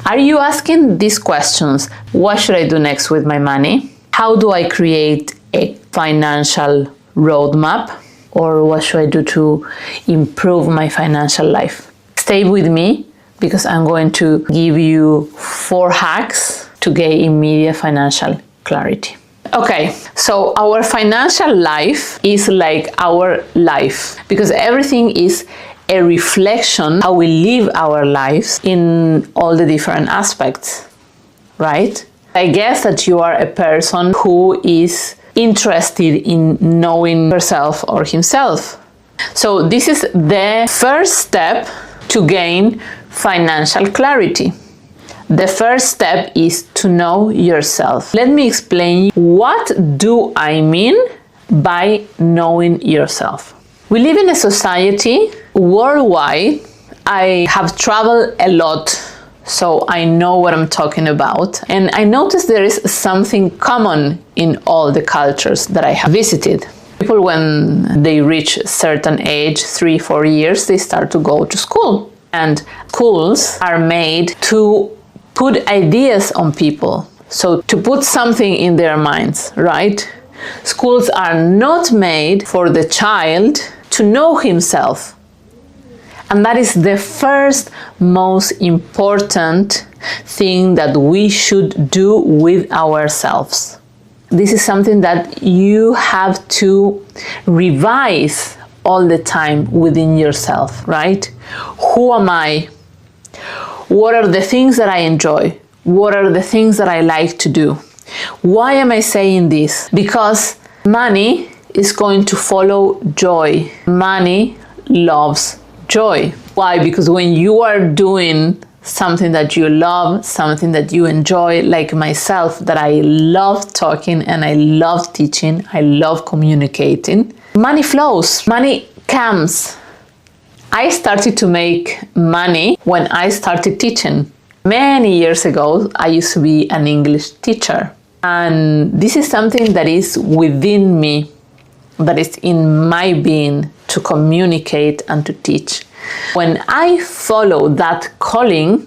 Are you asking these questions? What should I do next with my money? How do I create a financial roadmap? Or what should I do to improve my financial life? Stay with me because I'm going to give you 4 hacks to gain immediate financial clarity. Okay, so our financial life is like our life because everything is a reflection how we live our lives in all the different aspects, right? I guess that you are a person who is interested in knowing herself or himself. So this is the first step to gain financial clarity. The first step is to know yourself. Let me explain what do I mean by knowing yourself. We live in a society worldwide. I have traveled a lot, so I know what I'm talking about. And I noticed there is something common in all the cultures that I have visited. People, when they reach a certain age, 3-4 years, they start to go to school. And schools are made to put ideas on people. So to put something in their minds, right? Schools are not made for the child to know himself. And that is the first most important thing that we should do with ourselves. This is something that you have to revise all the time within yourself, right? Who am I? What are the things that I enjoy? What are the things that I like to do? Why am I saying this? Because money is going to follow joy. Money loves joy. Why? Because when you are doing something that you love, something that you enjoy, like myself, that I love talking and I love teaching, I love communicating, money flows, money comes. I started to make money when I started teaching. Many years ago, I used to be an English teacher. And this is something that is within me, that is in my being, to communicate and to teach. When I followed that calling,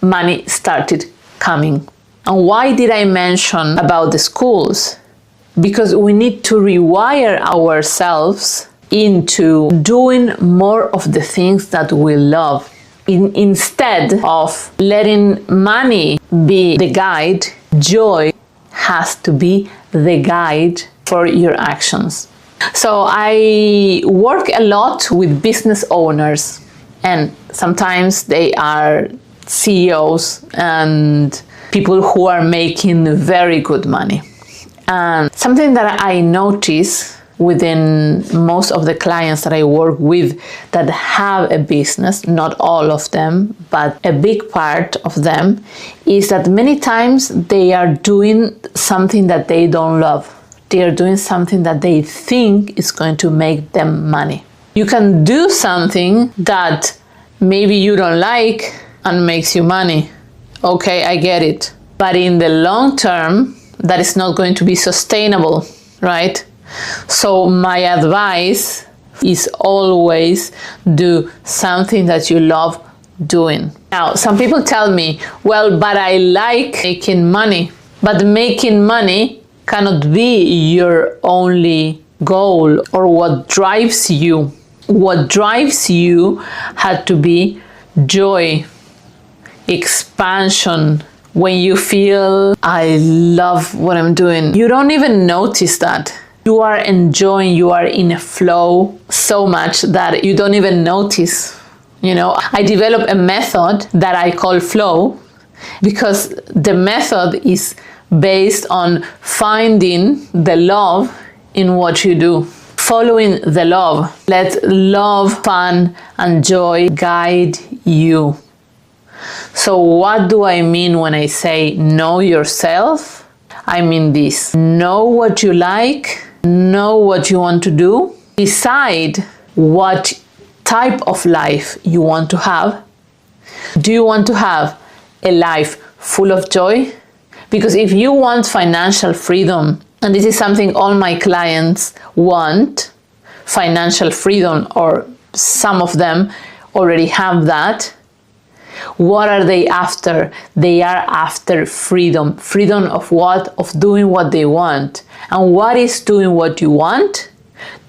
money started coming. And why did I mention about the schools? Because we need to rewire ourselves into doing more of the things that we love. Instead of letting money be the guide, joy has to be the guide for your actions. So I work a lot with business owners, and sometimes they are CEOs and people who are making very good money. And something that I notice within most of the clients that I work with that have a business, not all of them, but a big part of them, is that many times they are doing something that they don't love. They are doing something that they think is going to make them money. You can do something that maybe you don't like and makes you money. Okay, I get it. But in the long term, that is not going to be sustainable, right? So my advice is always do something that you love doing. Now, some people tell me, well, but I like making money. But making money cannot be your only goal or what drives you. What drives you had to be joy, expansion. When you feel, I love what I'm doing, you don't even notice that. You are enjoying, you are in a flow so much that you don't even notice. You know, I developed a method that I call F.L.O.W because the method is based on finding the love in what you do. Following the love. Let love, fun, and joy guide you. So what do I mean when I say know yourself? I mean this. Know what you like, know what you want to do, decide what type of life you want to have. Do you want to have a life full of joy? Because if you want financial freedom, and this is something all my clients want, financial freedom, or some of them already have that, What are they after? They are after freedom. Freedom of what? Of doing what they want. And what is doing what you want?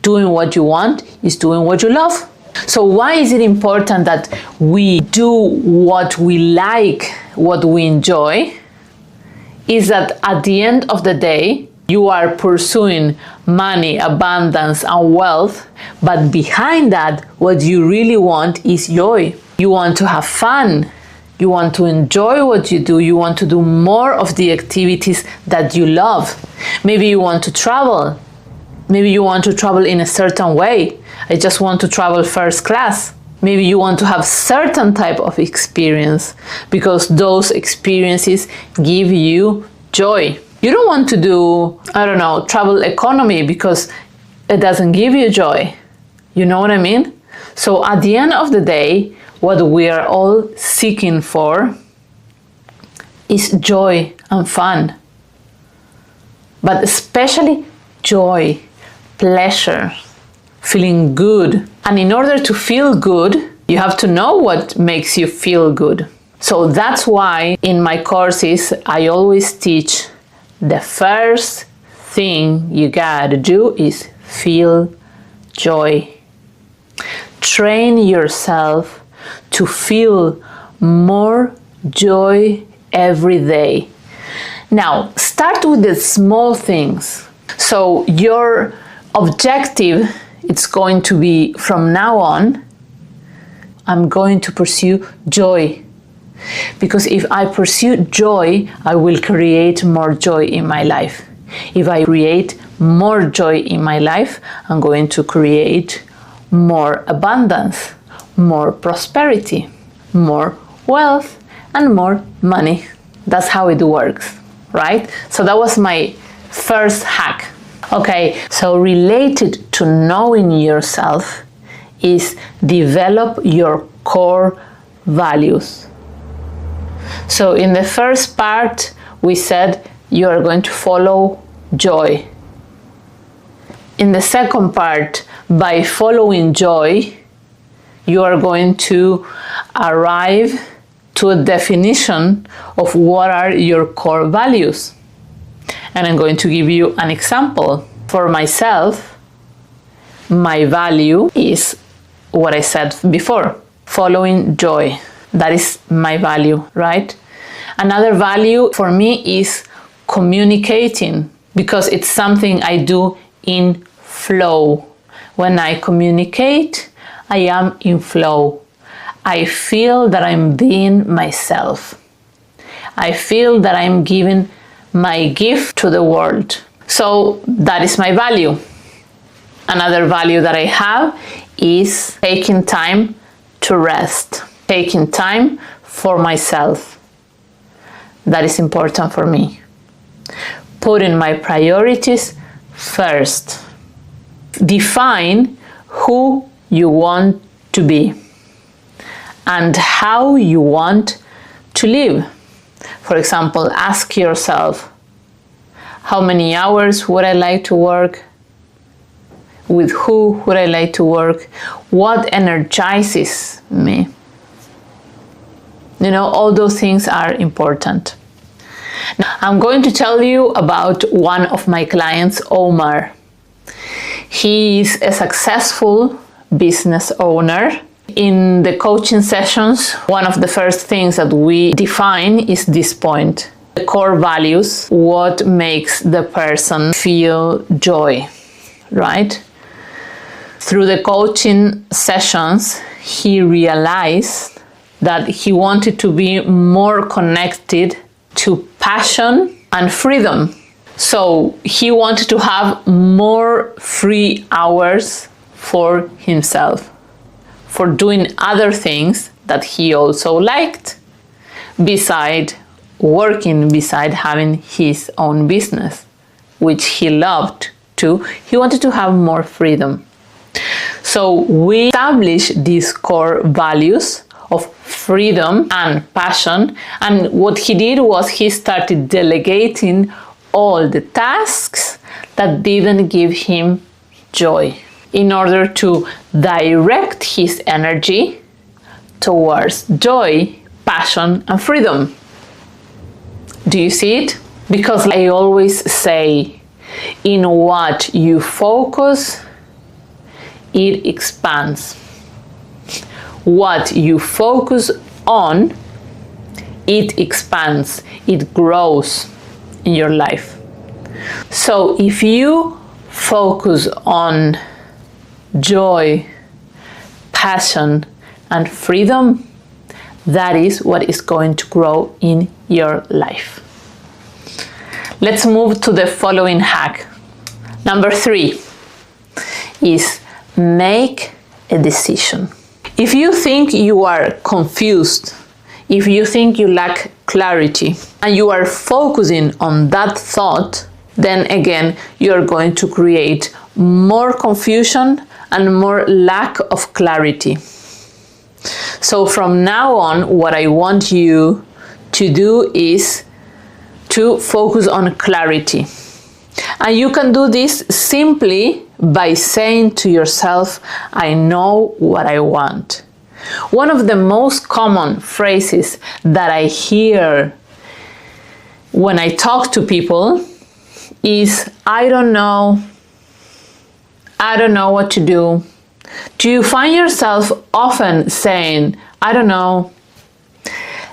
Doing what you want is doing what you love. So why is it important that we do what we like, what we enjoy? Is that at the end of the day, you are pursuing money, abundance, and wealth, but behind that, what you really want is joy. You want to have fun. You want to enjoy what you do. You want to do more of the activities that you love. Maybe you want to travel. Maybe you want to travel in a certain way. I just want to travel first class. Maybe you want to have certain type of experience because those experiences give you joy. You don't want to do, I don't know, travel economy because it doesn't give you joy. You know what I mean? So at the end of the day, what we are all seeking for is joy and fun. But especially joy, pleasure, feeling good. And in order to feel good, you have to know what makes you feel good. So that's why in my courses, I always teach the first thing you gotta do is feel joy. Train yourself to feel more joy every day. Now, start with the small things. So your objective, it's going to be from now on, I'm going to pursue joy. Because if I pursue joy, I will create more joy in my life. If I create more joy in my life, I'm going to create more abundance, more prosperity, more wealth, and more money. That's how it works, right? So that was my first hack. Okay, so related to knowing yourself is develop your core values. So in the first part, we said you are going to follow joy. In the second part, by following joy, you are going to arrive to a definition of what are your core values. And I'm going to give you an example. For myself, my value is what I said before, following joy. That is my value, right? Another value for me is communicating, because it's something I do in flow. When I communicate, I am in flow. I feel that I'm being myself. I feel that I'm giving my gift to the world. So that is my value. Another value that I have is taking time to rest, taking time for myself. That is important for me. Putting my priorities first. Define who you want to be and how you want to live. For example, ask yourself, how many hours would I like to work? With who would I like to work? What energizes me? You know, all those things are important. Now, I'm going to tell you about one of my clients, Omar. He is a successful business owner. In the coaching sessions, one of the first things that we define is this point, the core values, what makes the person feel joy, right? Through the coaching sessions, he realized that he wanted to be more connected to passion and freedom. So he wanted to have more free hours for himself, for doing other things that he also liked, beside working, beside having his own business, which he loved too. He wanted to have more freedom. So we established these core values of freedom and passion, and what he did was he started delegating all the tasks that didn't give him joy in order to direct his energy towards joy, passion, and freedom. Do you see it? Because I always say, in what you focus, it expands. What you focus on, it expands, it grows in your life. So if you focus on joy, passion, and freedom, that is what is going to grow in your life. Let's move to the following hack. Number 3 is make a decision. If you think you are confused, if you think you lack clarity, and you are focusing on that thought, then again, you're going to create more confusion and more lack of clarity. So from now on, what I want you to do is to focus on clarity. And you can do this simply by saying to yourself, I know what I want. One of the most common phrases that I hear when I talk to people is, I don't know what to do. Do you find yourself often saying, I don't know,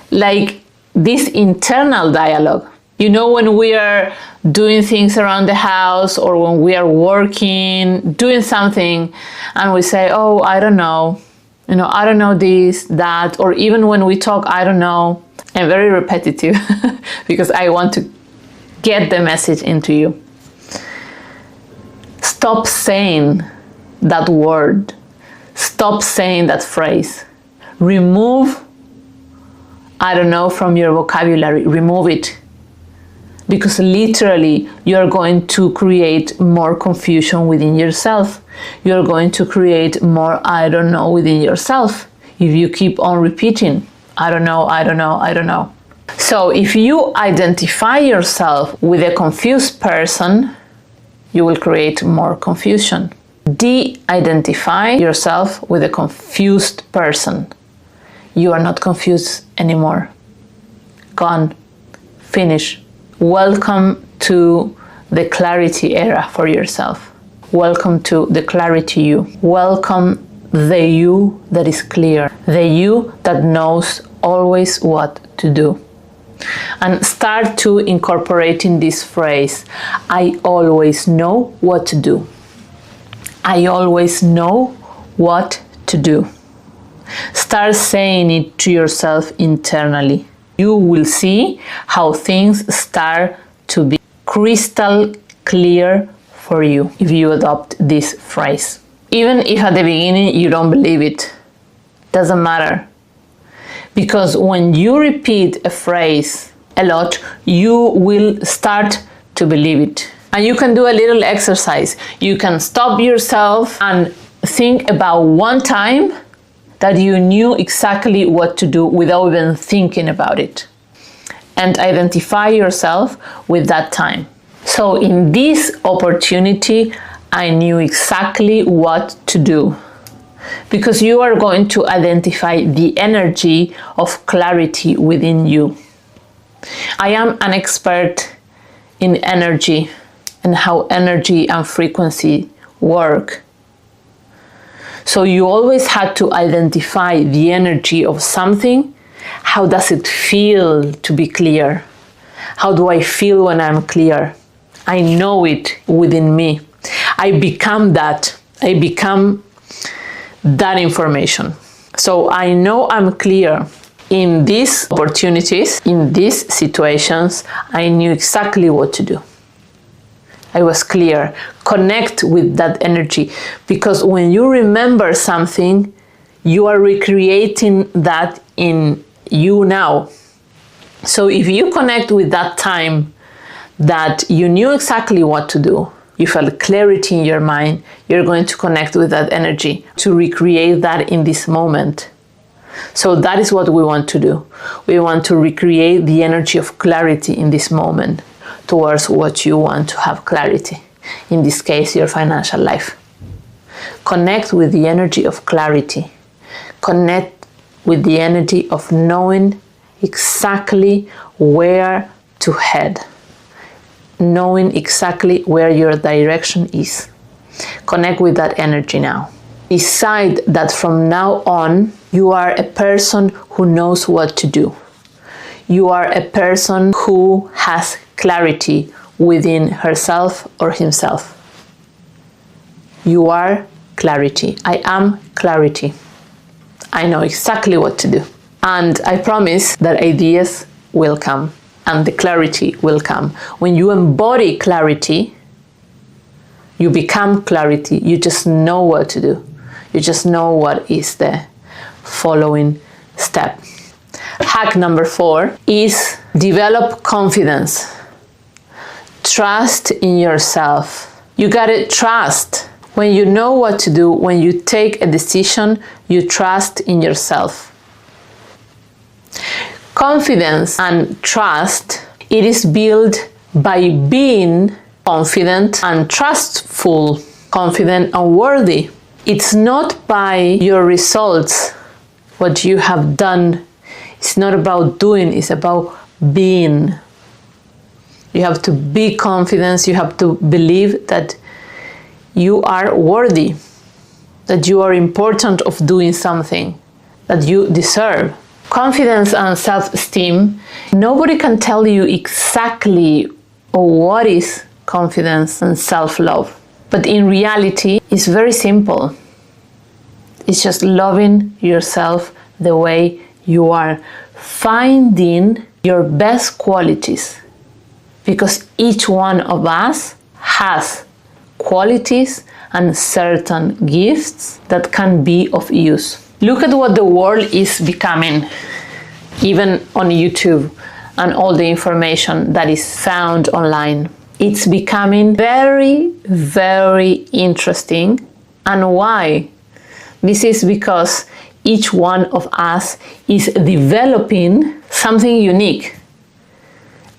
like this internal dialogue? You know, when we are doing things around the house, or when we are working, doing something, and we say, oh, I don't know, I don't know this, that, or even when we talk, I don't know. I'm very repetitive because I want to get the message into you. Stop saying that word. Stop saying that phrase. Remove, I don't know, from your vocabulary. Remove it. Because literally, you're going to create more confusion within yourself. You're going to create more I don't know within yourself if you keep on repeating, I don't know, I don't know, I don't know. So if you identify yourself with a confused person, you will create more confusion. De-identify yourself with a confused person. You are not confused anymore. Gone. Finish. Welcome to the clarity era for yourself. Welcome to the clarity you. Welcome the you that is clear. The you that knows always what to do. And start to incorporating this phrase, I always know what to do. I always know what to do. Start saying it to yourself internally. You will see how things start to be crystal clear for you if you adopt this phrase. Even if at the beginning you don't believe it, doesn't matter. Because when you repeat a phrase a lot, you will start to believe it. And you can do a little exercise. You can stop yourself and think about one time that you knew exactly what to do without even thinking about it. And identify yourself with that time. So in this opportunity, I knew exactly what to do. Because you are going to identify the energy of clarity within you. I am an expert in energy and how energy and frequency work. So you always had to identify the energy of something. How does it feel to be clear? How do I feel when I'm clear? I know it within me. I become that. I become that information. So I know I'm clear in these opportunities, in these situations. I knew exactly what to do. I was clear. Connect with that energy, because when you remember something, you are recreating that in you now. So if you connect with that time that you knew exactly what to do, you felt clarity in your mind, you're going to connect with that energy to recreate that in this moment. So that is what we want to do. We want to recreate the energy of clarity in this moment towards what you want to have clarity. In this case, your financial life. Connect with the energy of clarity. Connect with the energy of knowing exactly where to head, knowing exactly where your direction is. Connect with that energy now. Decide that from now on, you are a person who knows what to do. You are a person who has clarity within herself or himself. You are clarity. I am clarity. I know exactly what to do. And I promise that ideas will come and the clarity will come. When you embody clarity, you become clarity. You just know what to do. You just know what is the following step. Hack number 4 is develop confidence. Trust in yourself. You gotta trust. When you know what to do, when you take a decision, you trust in yourself. Confidence and trust, it is built by being confident and trustful, confident and worthy. It's not by your results, what you have done. It's not about doing, it's about being. You have to be confident, you have to believe that you are worthy, that you are important of doing something, that you deserve. Confidence and self-esteem, nobody can tell you exactly what is confidence and self-love. But in reality, it's very simple. It's just loving yourself the way you are, finding your best qualities, because each one of us has qualities and certain gifts that can be of use. Look at what the world is becoming, even on YouTube and all the information that is found online. It's becoming very, very interesting. And why? This is because each one of us is developing something unique.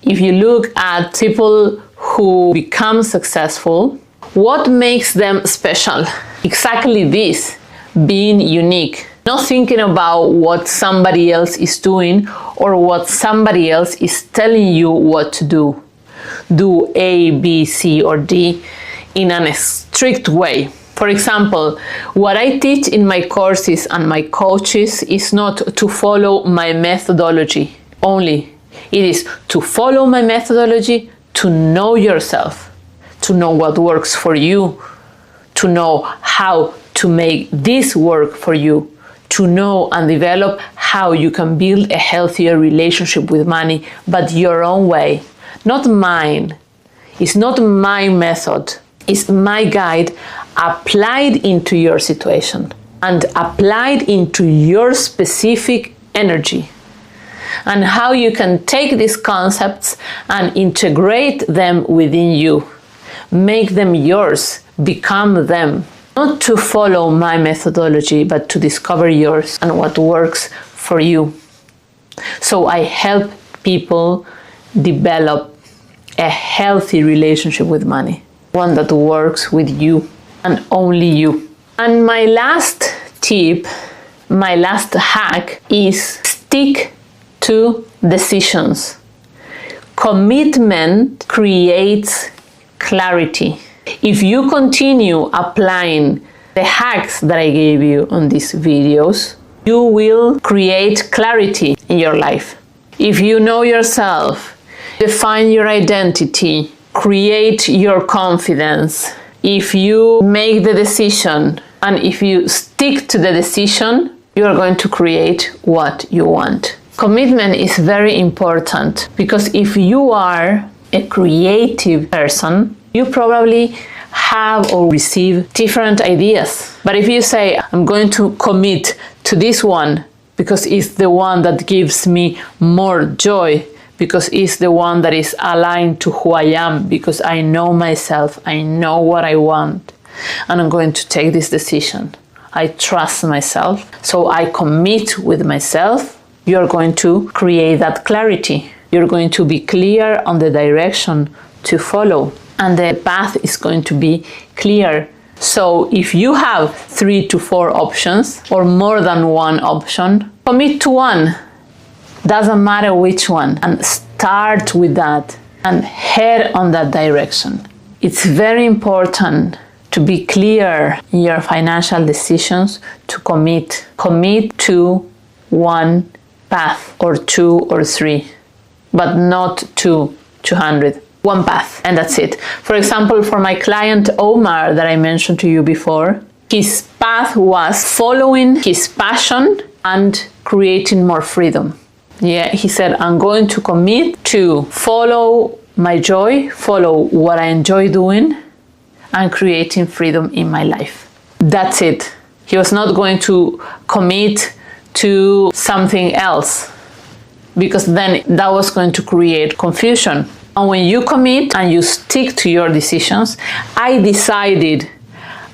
If you look at people who become successful, what makes them special? Exactly this, being unique. Not thinking about what somebody else is doing or what somebody else is telling you what to do. Do A, B, C, or D in a strict way. For example, what I teach in my courses and my coaches is not to follow my methodology only. It is to follow my methodology, to know yourself, to know what works for you, to know how to make this work for you, to know and develop how you can build a healthier relationship with money, but your own way, not mine. It's not my method. It's my guide applied into your situation and applied into your specific energy, and how you can take these concepts and integrate them within you, make them yours, become them. Not to follow my methodology, but to discover yours and what works for you. So I help people develop a healthy relationship with money, one that works with you and only you. And my last tip, my last hack is stick to decisions. Commitment creates clarity. If you continue applying the hacks that I gave you on these videos, you will create clarity in your life. If you know yourself, define your identity, create your confidence, if you make the decision and if you stick to the decision, you are going to create what you want. Commitment is very important, because if you are a creative person, you probably have or receive different ideas. But if you say, I'm going to commit to this one because it's the one that gives me more joy, because it's the one that is aligned to who I am, because I know myself, I know what I want, and I'm going to take this decision. I trust myself, so I commit with myself. You're going to create that clarity. You're going to be clear on the direction to follow, and the path is going to be clear. So if you have 3 to 4 options or more than one option, commit to one. Doesn't matter which one, and start with that and head on that direction. It's very important to be clear in your financial decisions, to commit to one path or 2 or 3, but not to 200. One path, and that's it. For example, for my client Omar that I mentioned to you before, his path was following his passion and creating more freedom. Yeah, he said, I'm going to commit to follow my joy, follow what I enjoy doing, and creating freedom in my life. That's it. He was not going to commit to something else, because then that was going to create confusion. And when you commit and you stick to your decisions, I decided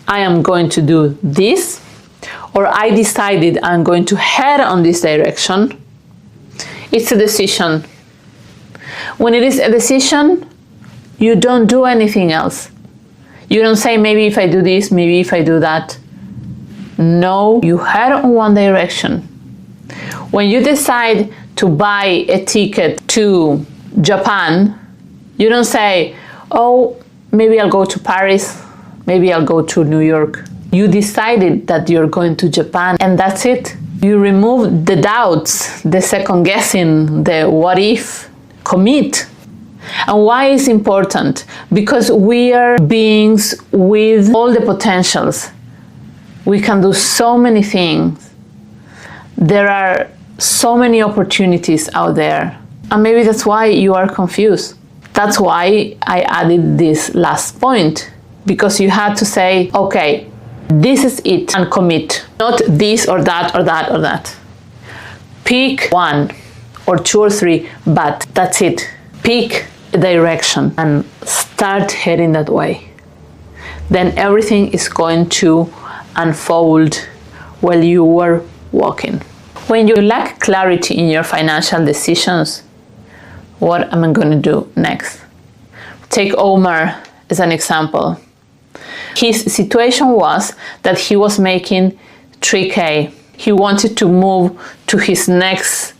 I am going to do this, or I decided I'm going to head on this direction. It's a decision. When it is a decision, you don't do anything else. You don't say, maybe if I do this, maybe if I do that. No, you head on one direction. When you decide to buy a ticket to Japan, you don't say, oh, maybe I'll go to Paris, maybe I'll go to New York. You decided that you're going to Japan, and that's it. You remove the doubts, the second guessing, the what if. Commit. And why is important? Because we are beings with all the potentials. We can do so many things. There are so many opportunities out there. And maybe that's why you are confused. That's why I added this last point, because you had to say, okay, this is it, and commit. Not this or that or that or that. Pick 1 or 2 or 3, but that's it. Pick a direction and start heading that way. Then everything is going to unfold while you are walking. When you lack clarity in your financial decisions, what am I going to do next? Take Omar as an example. His situation was that he was making 3K. He wanted to move to his next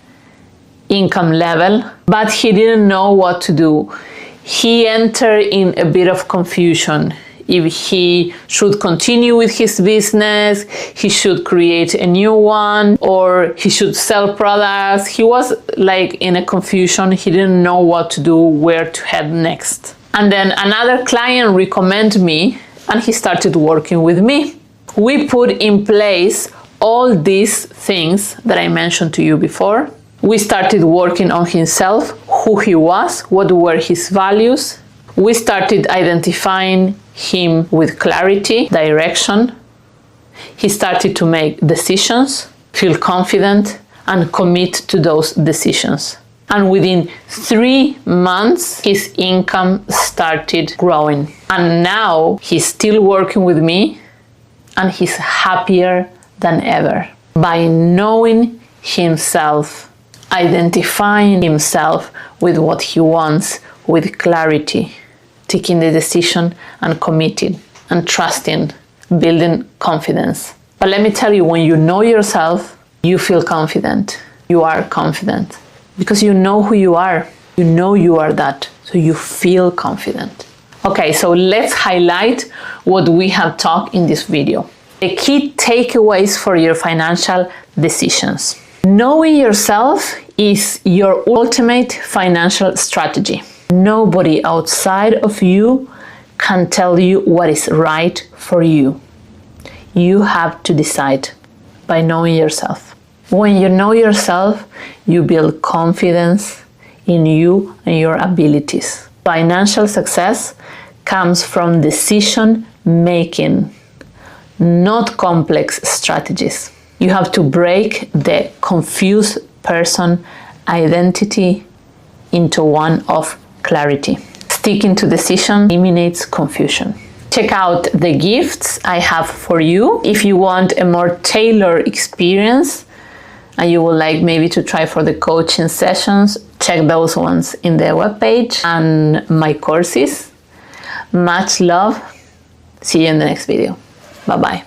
income level, but he didn't know what to do. He entered in a bit of confusion. If he should continue with his business, he should create a new one, or he should sell products. He was like in a confusion. He didn't know what to do, where to head next. And then another client recommended me, and he started working with me. We put in place all these things that I mentioned to you before. We started working on himself, who he was, what were his values. We started identifying him with clarity, direction. He started to make decisions, feel confident, and commit to those decisions. And within 3 months, his income started growing. And now he's still working with me, and he's happier than ever. By knowing himself, identifying himself with what he wants, with clarity, taking the decision and committing and trusting, building confidence. But let me tell you, when you know yourself, you feel confident. You are confident because you know who you are. You know you are that, so you feel confident. Okay, so let's highlight what we have talked in this video. The key takeaways for your financial decisions. Knowing yourself is your ultimate financial strategy. Nobody outside of you can tell you what is right for you. You have to decide by knowing yourself. When you know yourself, you build confidence in you and your abilities. Financial success comes from decision making, not complex strategies. You have to break the confused person identity into one of clarity. Sticking to decision eliminates confusion. Check out the gifts I have for you. If you want a more tailored experience and you would like maybe to try for the coaching sessions, check those ones in the webpage and my courses. Much love. See you in the next video. Bye-bye.